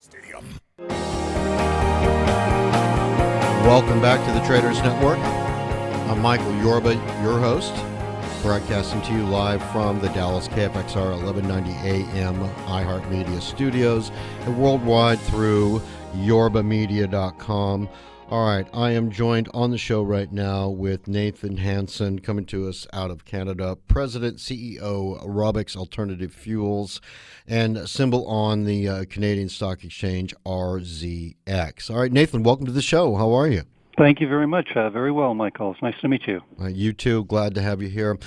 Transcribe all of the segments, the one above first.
Stadium. Welcome back to the Traders Network. I'm Michael Yorba, your host, broadcasting to you live from the Dallas KFXR 1190 AM iHeart Media Studios and worldwide through yorbamedia.com. All right, I am joined on the show right now with Nathan Hansen, coming to us out of Canada, President, CEO, Robix Alternative Fuels, and symbol on the Canadian Stock Exchange, RZX. All right, Nathan, welcome to the show. How are you? Thank you very much. Very well, Michael. It's nice to meet you. You too. Glad to have you here.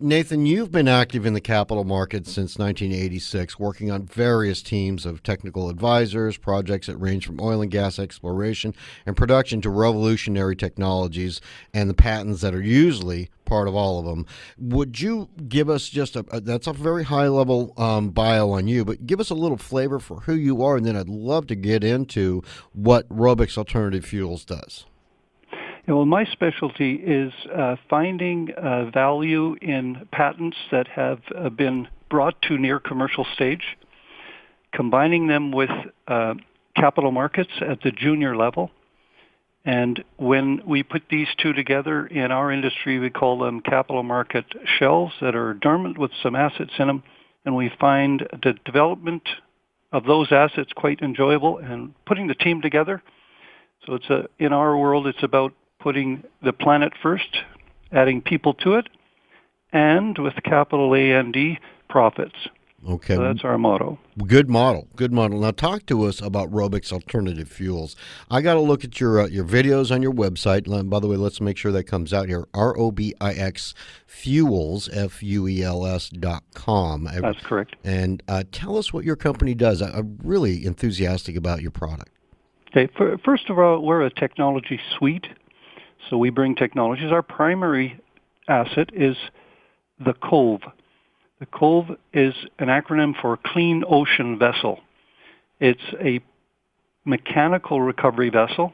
Nathan, you've been active in the capital markets since 1986, working on various teams of technical advisors, projects that range from oil and gas exploration and production to revolutionary technologies and the patents that are usually part of all of them. Would you give us just that's a very high-level bio on you, but give us a little flavor for who you are, and then I'd love to get into what Robix Alternative Fuels does. Well, my specialty is finding value in patents that have been brought to near commercial stage, combining them with capital markets at the junior level. And when we put these two together in our industry, we call them capital market shells that are dormant with some assets in them. And we find the development of those assets quite enjoyable and putting the team together. So in our world, it's about putting the planet first, adding people to it, and with capital A&D, profits. Okay. So that's our motto. Good model. Good model. Now talk to us about Robix Alternative Fuels. I got to look at your videos on your website. By the way, let's make sure that comes out here. ROBIX Fuels, FUELS.com. That's correct. And tell us what your company does. I'm really enthusiastic about your product. Okay. First of all, we're a technology suite. So we bring technologies. Our primary asset is the COVE. The COVE is an acronym for Clean Ocean Vessel. It's a mechanical recovery vessel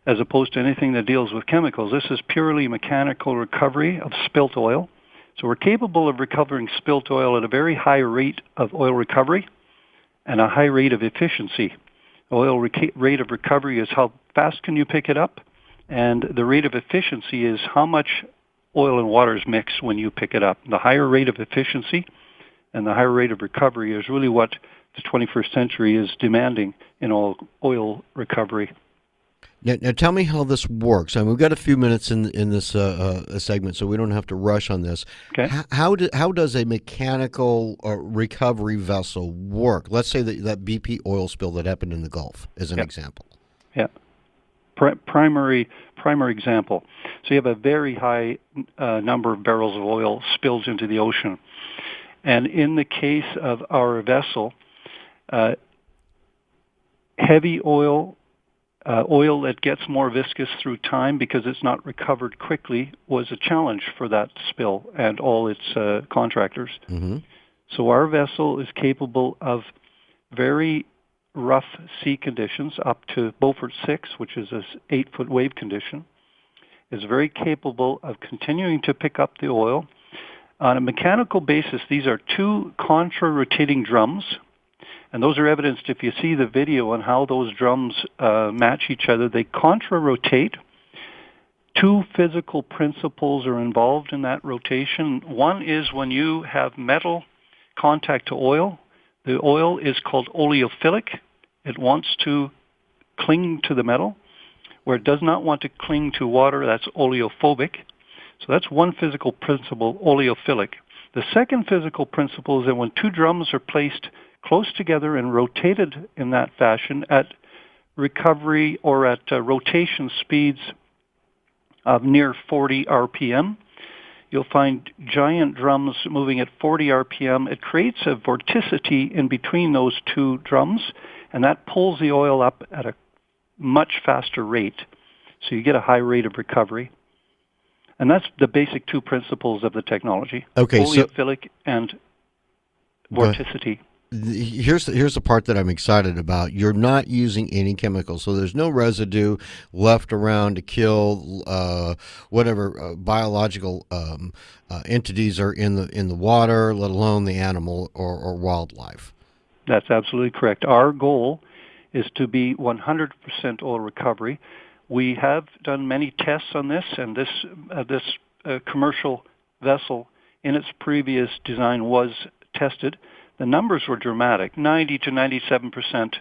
as opposed to anything that deals with chemicals. This is purely mechanical recovery of spilt oil. So we're capable of recovering spilt oil at a very high rate of oil recovery and a high rate of efficiency. Rate of recovery is how fast can you pick it up, and the rate of efficiency is how much oil and water is mixed when you pick it up. The higher rate of efficiency and the higher rate of recovery is really what the 21st century is demanding in oil recovery. Now tell me how this works. I mean, we've got a few minutes in this segment, so we don't have to rush on this. Okay. How does a mechanical recovery vessel work? Let's say that BP oil spill that happened in the Gulf as an example. Yeah. Primary example. So you have a very high number of barrels of oil spilled into the ocean. And in the case of our vessel, heavy oil that gets more viscous through time because it's not recovered quickly was a challenge for that spill and all its contractors. Mm-hmm. So our vessel is capable of very rough sea conditions up to Beaufort 6, which is an 8-foot wave condition, is very capable of continuing to pick up the oil. On a mechanical basis, these are two contra-rotating drums, and those are evidenced if you see the video on how those drums match each other. They contra-rotate. Two physical principles are involved in that rotation. One is when you have metal contact to oil, the oil is called oleophilic. It wants to cling to the metal. Where it does not want to cling to water, that's oleophobic. So that's one physical principle, oleophilic. The second physical principle is that when two drums are placed close together and rotated in that fashion at recovery or at rotation speeds of near 40 RPM, you'll find giant drums moving at 40 RPM. It creates a vorticity in between those two drums, and that pulls the oil up at a much faster rate. So you get a high rate of recovery. And that's the basic two principles of the technology. Okay, oleophilic and vorticity. Here's the part that I'm excited about. You're not using any chemicals, so there's no residue left around to kill whatever biological entities are in the water, let alone the animal or wildlife. That's absolutely correct. Our goal is to be 100% oil recovery. We have done many tests on this, and this commercial vessel in its previous design was tested. The numbers were dramatic, 90 to 97%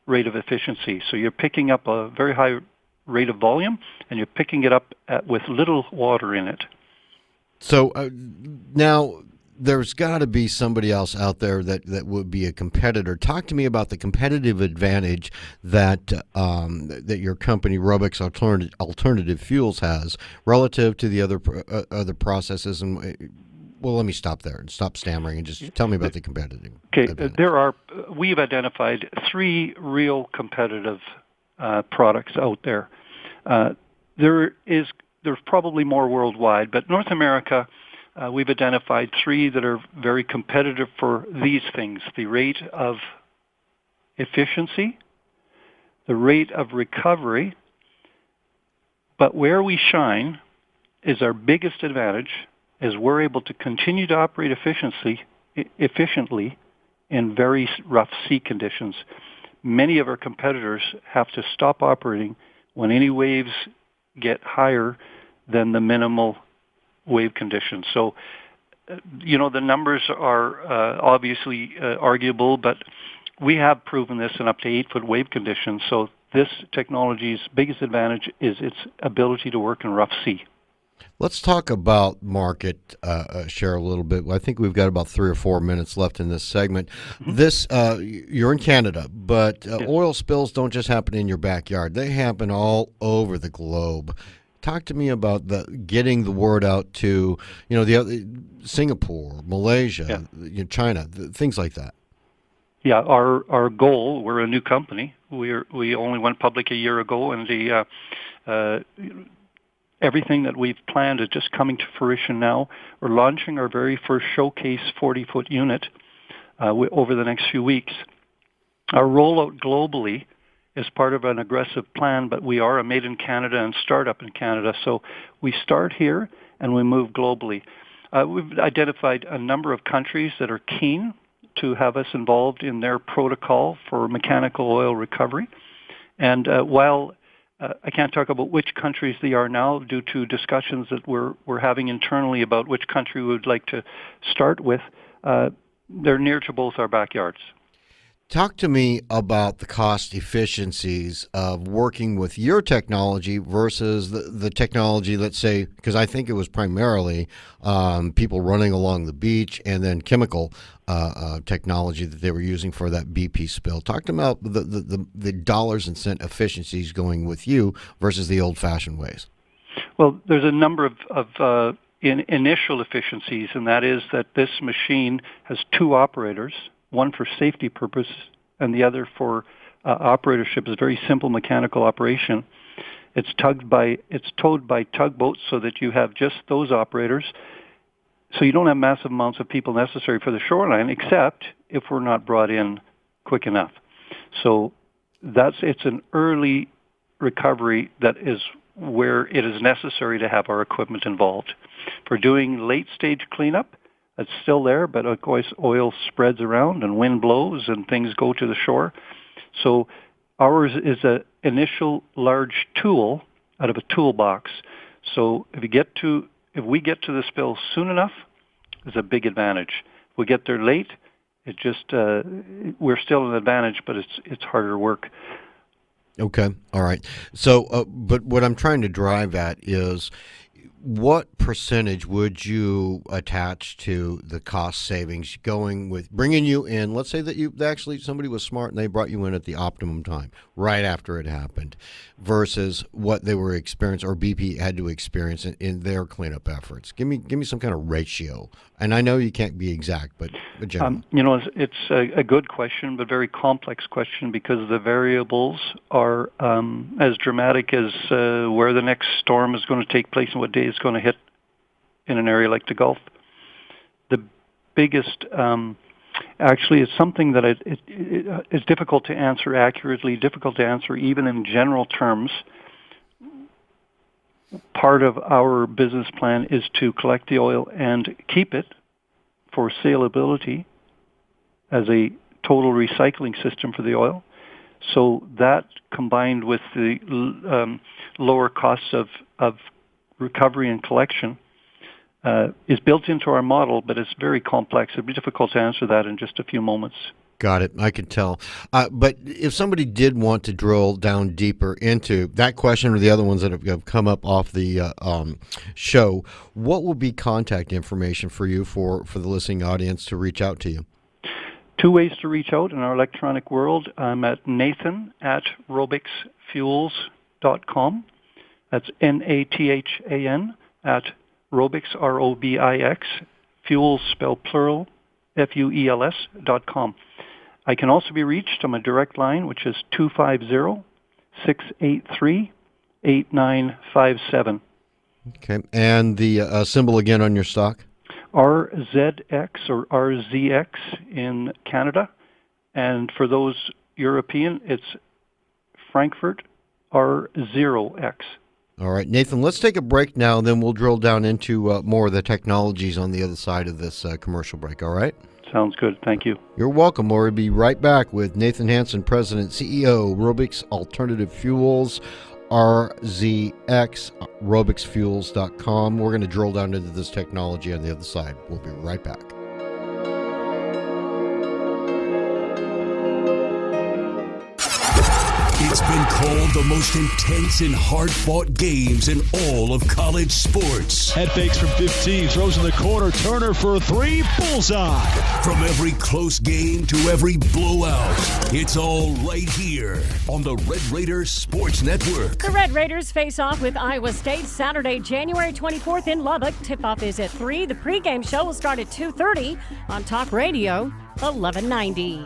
rate of efficiency. So you're picking up a very high rate of volume, and you're picking it up with little water in it. So now there's got to be somebody else out there that would be a competitor. Talk to me about the competitive advantage that that your company Robix Alternative Fuels has relative to the other processes. And well, let me stop there and stop stammering and just tell me about the competitive. Okay, advantage. We've identified 3 real competitive products out there. There's probably more worldwide, but North America, we've identified 3 that are very competitive for these things: the rate of efficiency, the rate of recovery. But where we shine is our biggest advantage is we're able to continue to operate efficiently in very rough sea conditions. Many of our competitors have to stop operating when any waves get higher than the minimal wave conditions. So, the numbers are obviously arguable, but we have proven this in up to 8-foot wave conditions. So this technology's biggest advantage is its ability to work in rough sea. Let's talk about market share a little bit. I think we've got about 3 or 4 minutes left in this segment. Mm-hmm. You're in Canada, but yes. Oil spills don't just happen in your backyard. They happen all over the globe. Talk to me about getting the word out to the other, Singapore, Malaysia, China, things like that. Yeah, our goal. We're a new company. We only went public a year ago, and everything that we've planned is just coming to fruition now. We're launching our very first showcase 40-foot unit over the next few weeks. Our rollout globally is part of an aggressive plan, but we are a made in Canada and startup in Canada. So we start here and we move globally. We've identified a number of countries that are keen to have us involved in their protocol for mechanical oil recovery. And while I can't talk about which countries they are now due to discussions that we're having internally about which country we would like to start with, they're near to both our backyards. Talk to me about the cost efficiencies of working with your technology versus the technology, let's say, because I think it was primarily people running along the beach and then chemical technology that they were using for that BP spill. Talk to me about the dollars and cent efficiencies going with you versus the old-fashioned ways. Well, there's a number of initial efficiencies, and that is that this machine has 2 operators, one for safety purpose and the other for operatorship. Is a very simple mechanical operation. It's towed by tugboats so that you have just those operators. So you don't have massive amounts of people necessary for the shoreline, except if we're not brought in quick enough. So it's an early recovery that is where it is necessary to have our equipment involved. For doing late stage cleanup, it's still there, but of course oil spreads around and wind blows and things go to the shore. So ours is an initial large tool out of a toolbox. So if we get to the spill soon enough, it's a big advantage. If we get there late, it just we're still an advantage, but it's harder work. Okay, all right. So, but what I'm trying to drive at is, what percentage would you attach to the cost savings going with bringing you in? Let's say that somebody was smart and they brought you in at the optimum time, right after it happened, versus what they were experiencing or BP had to experience in their cleanup efforts. Give me some kind of ratio. And I know you can't be exact, but generally. It's a good question, but very complex question because the variables are as dramatic as where the next storm is going to take place and what day it's going to hit in an area like the Gulf. The biggest, actually, is something that it's difficult to answer accurately, difficult to answer even in general terms. Part of our business plan is to collect the oil and keep it for saleability as a total recycling system for the oil. So that, combined with the lower costs of recovery and collection, is built into our model, but it's very complex. It'd be difficult to answer that in just a few moments. Got it. I can tell. But if somebody did want to drill down deeper into that question or the other ones that have come up off the show, what will be contact information for you for the listening audience to reach out to you? Two ways to reach out in our electronic world. I'm at nathan@robixfuels.com. That's Nathan at Robix, Robix, fuels spelled plural, FUELS.com. I can also be reached on my direct line, which is 250-683-8957. Okay. And the symbol again on your stock? RZX or RZX in Canada. And for those European, it's Frankfurt R0X. All right, Nathan, let's take a break now, and then we'll drill down into more of the technologies on the other side of this commercial break, all right? Sounds good. Thank you. You're welcome. We'll be right back with Nathan Hansen, President, CEO, Robix Alternative Fuels, RZX, robixfuels.com. We're going to drill down into this technology on the other side. We'll be right back. It's been called the most intense and hard-fought games in all of college sports. Head fakes from 15, throws in the corner, Turner for a three, bullseye. From every close game to every blowout, it's all right here on the Red Raiders Sports Network. The Red Raiders face off with Iowa State Saturday, January 24th in Lubbock. Tip-off is at 3. The pregame show will start at 2:30 on Talk Radio 1190.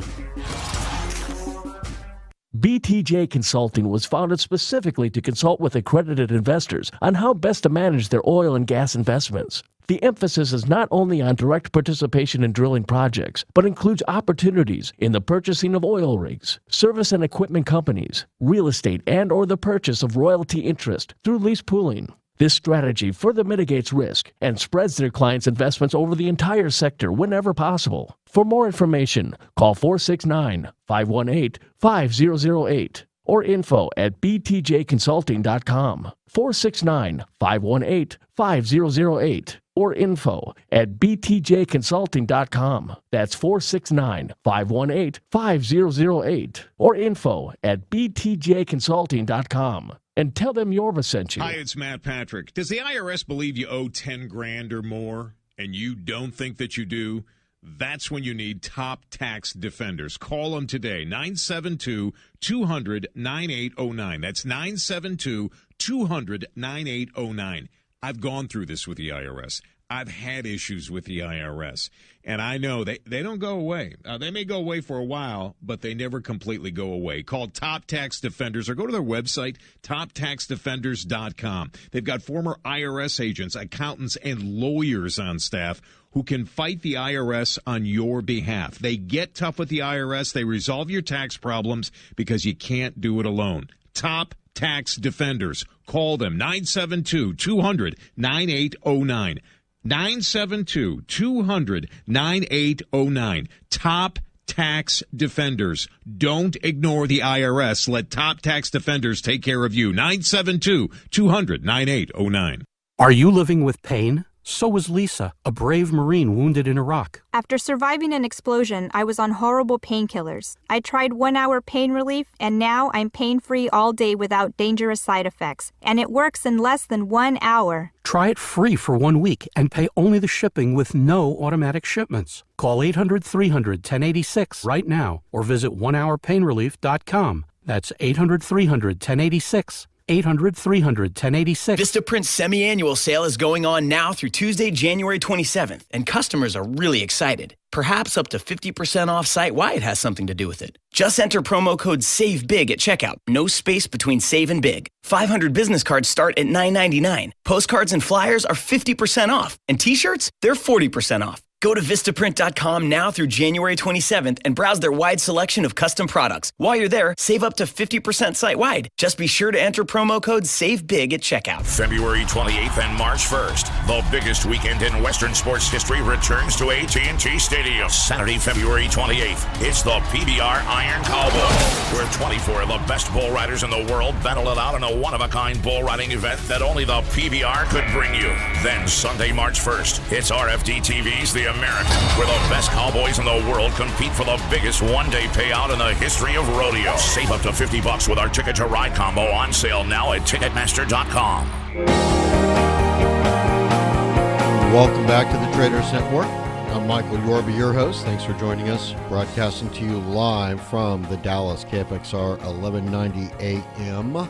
BTJ Consulting was founded specifically to consult with accredited investors on how best to manage their oil and gas investments. The emphasis is not only on direct participation in drilling projects, but includes opportunities in the purchasing of oil rigs, service and equipment companies, real estate, and or the purchase of royalty interest through lease pooling. This strategy further mitigates risk and spreads their clients' investments over the entire sector whenever possible. For more information, call 469-518-5008 or info@btjconsulting.com. 469-518-5008 or info@btjconsulting.com. That's 469-518-5008 or info@btjconsulting.com. And tell them Yorba sent you. Hi, it's Matt Patrick. Does the IRS believe you owe $10,000 or more and you don't think that you do? That's when you need top tax defenders. Call them today, 972-200-9809. That's 972-200-9809. I've gone through this with the IRS. I've had issues with the IRS, and I know they don't go away. They may go away for a while, but they never completely go away. Call Top Tax Defenders or go to their website, toptaxdefenders.com. They've got former IRS agents, accountants, and lawyers on staff who can fight the IRS on your behalf. They get tough with the IRS. They resolve your tax problems because you can't do it alone. Top Tax Defenders. Call them, 972-200-9809. 972-200-9809. Top Tax Defenders. Don't ignore the IRS. Let Top Tax Defenders take care of you. 972-200-9809. Are you living with pain? So was Lisa, a brave Marine wounded in Iraq. After surviving an explosion, I was on horrible painkillers. I tried 1-hour pain relief, and now I'm pain-free all day without dangerous side effects. And it works in less than 1 hour. Try it free for 1 week and pay only the shipping with no automatic shipments. Call 800-300-1086 right now or visit onehourpainrelief.com. That's 800-300-1086. 800-300-1086. Vistaprint's semi-annual sale is going on now through Tuesday, January 27th, and customers are really excited. Perhaps up to 50% off site-wide has something to do with it. Just enter promo code SAVEBIG at checkout. No space between save and big. 500 business cards start at $9.99. Postcards and flyers are 50% off. And t-shirts, they're 40% off. Go to Vistaprint.com now through January 27th and browse their wide selection of custom products. While you're there, save up to 50% site-wide. Just be sure to enter promo code SAVEBIG at checkout. February 28th and March 1st, the biggest weekend in Western sports history returns to AT&T Stadium. Saturday, February 28th, it's the PBR Iron Cowboy, where 24 of the best bull riders in the world battle it out in a one-of-a-kind bull riding event that only the PBR could bring you. Then Sunday, March 1st, it's RFD TV's The American, where the best cowboys in the world compete for the biggest one-day payout in the history of rodeo. Save up to $50 with our Ticket to Ride combo on sale now at Ticketmaster.com. Welcome back to the Traders Network. I'm Michael Yorba, your host. Thanks for joining us. Broadcasting to you live from the Dallas KFXR 1190 AM.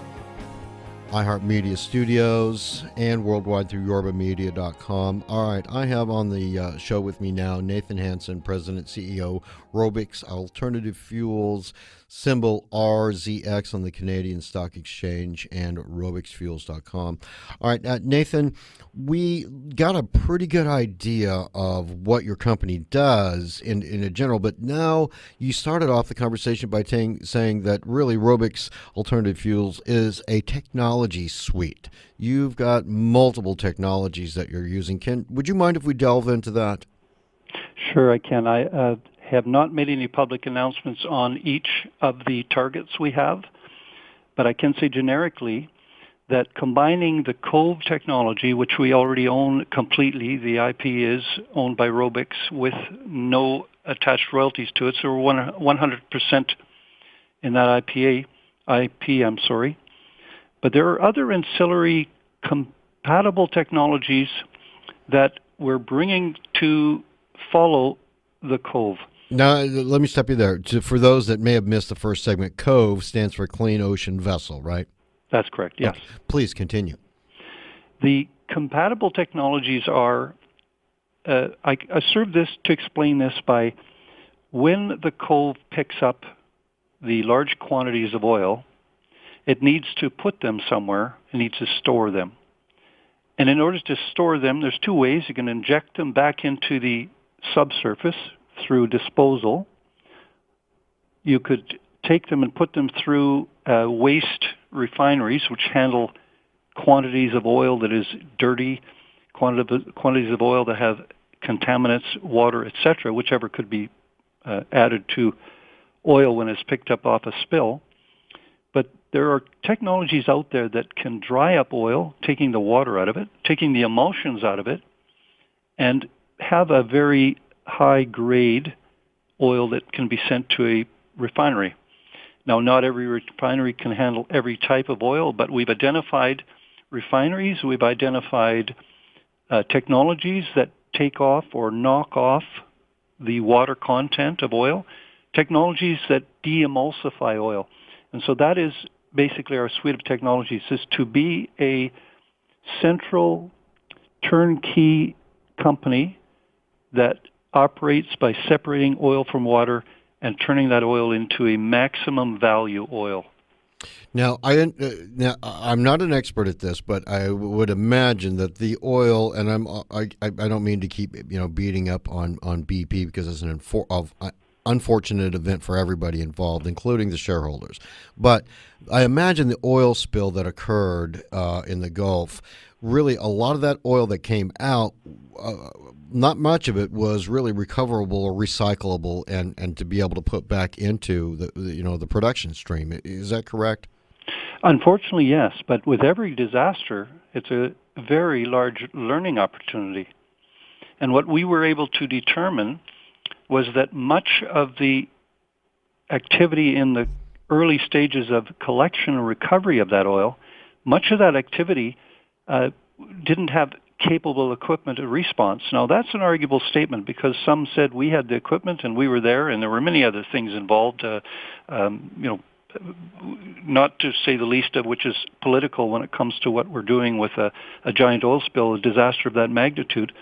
iHeart Media Studios, and worldwide through yorbamedia.com. All right, I have on the show with me now Nathan Hansen, President, CEO, Robix Alternative Fuels, symbol RZX on the Canadian Stock Exchange, and robixfuels.com. All right, Nathan, we got a pretty good idea of what your company does in a general, but now you started off the conversation by saying that really Robix Alternative Fuels is a technology suite. You've got multiple technologies that you're using. Would you mind if we delve into that? Sure, I can. I have not made any public announcements on each of the targets we have, but I can say generically that combining the Cove technology, which we already own completely, the IP is owned by Robix with no attached royalties to it, so we're 100% in that IP. But there are other ancillary compatible technologies that we're bringing to follow the Cove. Now, let me stop you there. For those that may have missed the first segment, COVE stands for Clean Ocean Vessel, right? That's correct, yes. Okay. Please continue. The compatible technologies are, I serve this to explain this by when the Cove picks up the large quantities of oil, it needs to put them somewhere. It needs to store them. And in order to store them, there's two ways. You can inject them back into the subsurface through disposal. You could take them and put them through waste refineries, which handle quantities of oil that is dirty, quantities of oil that have contaminants, water, etc., whichever could be added to oil when it's picked up off a spill. But there are technologies out there that can dry up oil, taking the water out of it, taking the emulsions out of it, and have a very high-grade oil that can be sent to a refinery. Now, not every refinery can handle every type of oil, but we've identified refineries, we've identified technologies that take off or knock off the water content of oil, technologies that de-emulsify oil. And so that is basically our suite of technologies, is to be a central turnkey company that operates by separating oil from water and turning that oil into a maximum value oil. Now, I'm not an expert at this, but I would imagine that the oil, and I don't mean to keep beating up on BP because it's an unfortunate event for everybody involved, including the shareholders. But I imagine the oil spill that occurred in the Gulf, really a lot of that oil that came out, not much of it was really recoverable or recyclable, and to be able to put back into the production stream. Is that correct? Unfortunately, yes. But with every disaster, it's a very large learning opportunity. And what we were able to determine was that much of the activity in the early stages of collection and recovery of that oil, much of that activity didn't have capable equipment or response. Now, that's an arguable statement because some said we had the equipment and we were there, and there were many other things involved, not to say the least of which is political when it comes to what we're doing with a giant oil spill, a disaster of that magnitude.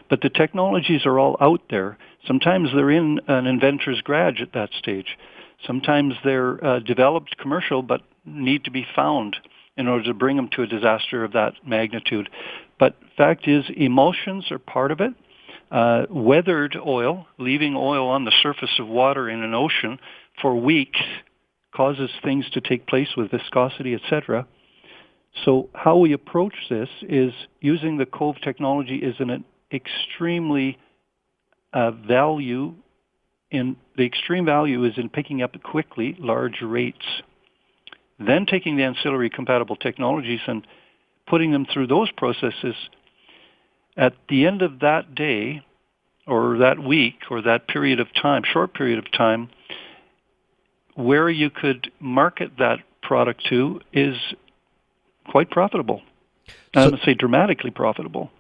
But the technologies are all out there. Sometimes they're in an inventor's garage at that stage. Sometimes they're developed commercial but need to be found in order to bring them to a disaster of that magnitude. But fact is, emulsions are part of it. Weathered oil, leaving oil on the surface of water in an ocean for weeks, causes things to take place with viscosity, etc. So how we approach this is using the Cove technology is an extremely value in the extreme value is in picking up quickly large rates. Then taking the ancillary compatible technologies and putting them through those processes. At the end of that day or that week or that period of time, short period of time, where you could market that product to is quite profitable. I would say dramatically profitable.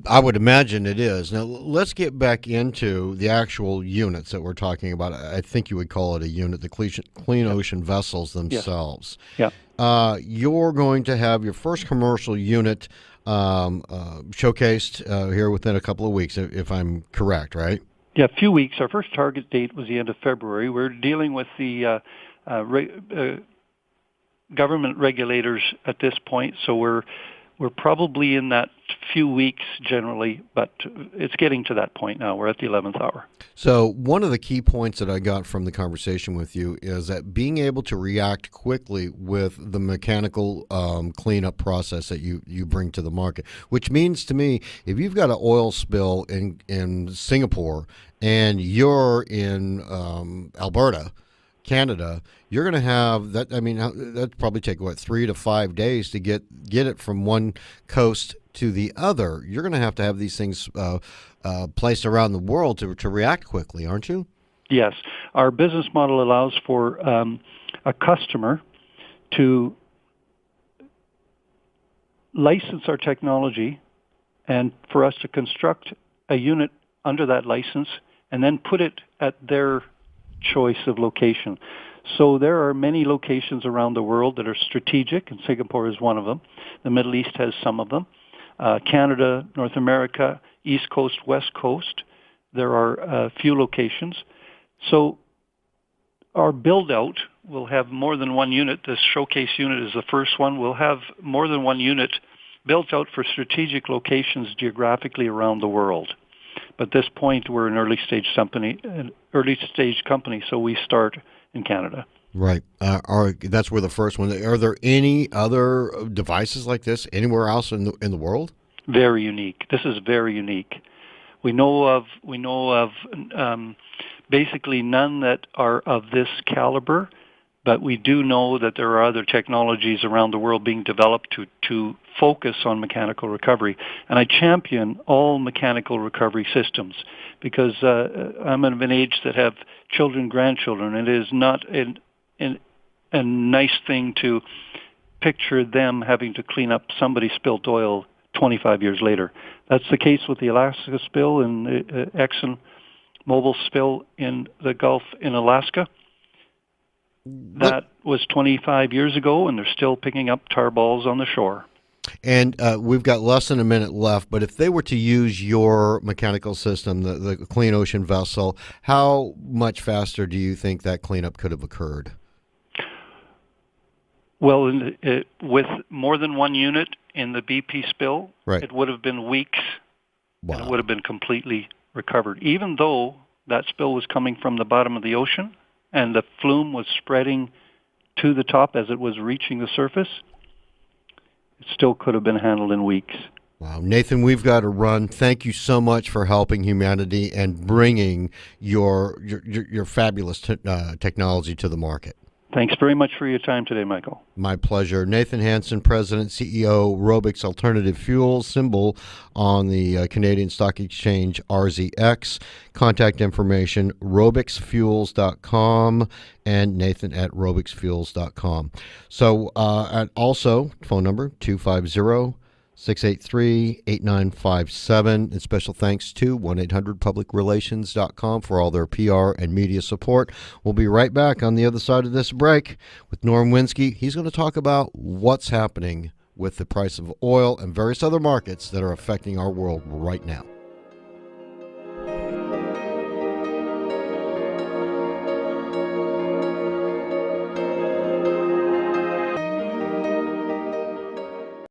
I would imagine it is. Now, let's get back into the actual units that we're talking about. I think you would call it a unit, the clean ocean vessels themselves. Yeah. You're going to have your first commercial unit showcased here within a couple of weeks, if I'm correct, right? Yeah, a few weeks. Our first target date was the end of February. We're dealing with the government regulators at this point, so we're probably in that few weeks generally, but it's getting to that point now. We're at the 11th hour. So one of the key points that I got from the conversation with you is that being able to react quickly with the mechanical cleanup process that you bring to the market, which means to me, if you've got an oil spill in Singapore and you're in Alberta, Canada, you're going to have that. I mean, that'd probably take 3 to 5 days to get it from one coast to the other. You're going to have these things placed around the world to react quickly, aren't you? Yes, our business model allows for a customer to license our technology, and for us to construct a unit under that license, and then put it at their choice of location. So there are many locations around the world that are strategic, and Singapore is one of them. The Middle East has some of them. Canada, North America, East Coast, West Coast, there are a few locations. So our build-out will have more than one unit. This showcase unit is the first one. We'll have more than one unit built out for strategic locations geographically around the world. But at this point, we're an early stage company, so we start in Canada. Right. That's where the first one. Are there any other devices like this anywhere else in the world? Very unique. This is very unique. We know of basically none that are of this caliber, but we do know that there are other technologies around the world being developed to focus on mechanical recovery. And I champion all mechanical recovery systems because I'm of an age that have children, grandchildren. It is not a nice thing to picture them having to clean up somebody spilled oil 25 years later. That's the case with the Alaska spill and the Exxon Mobil spill in the Gulf in Alaska. That was 25 years ago, and they're still picking up tar balls on the shore. And we've got less than a minute left, but if they were to use your mechanical system, the Clean Ocean vessel, how much faster do you think that cleanup could have occurred? Well, with more than one unit in the BP spill, It would have been weeks, and it would have been completely recovered. Even though that spill was coming from the bottom of the ocean and the flume was spreading to the top as it was reaching the surface, it still could have been handled in weeks. Wow. Nathan, we've got to run. Thank you so much for helping humanity and bringing your fabulous technology to the market. Thanks very much for your time today, Michael. My pleasure. Nathan Hansen, President, CEO, Robix Alternative Fuels, symbol on the Canadian Stock Exchange, RZX. Contact information, robixfuels.com, and Nathan at robixfuels.com. So also, phone number 250-683-8957. And special thanks to 1-800-publicrelations.com for all their PR and media support. We'll be right back on the other side of this break with Norm Winsky. He's going to talk about what's happening with the price of oil and various other markets that are affecting our world right now.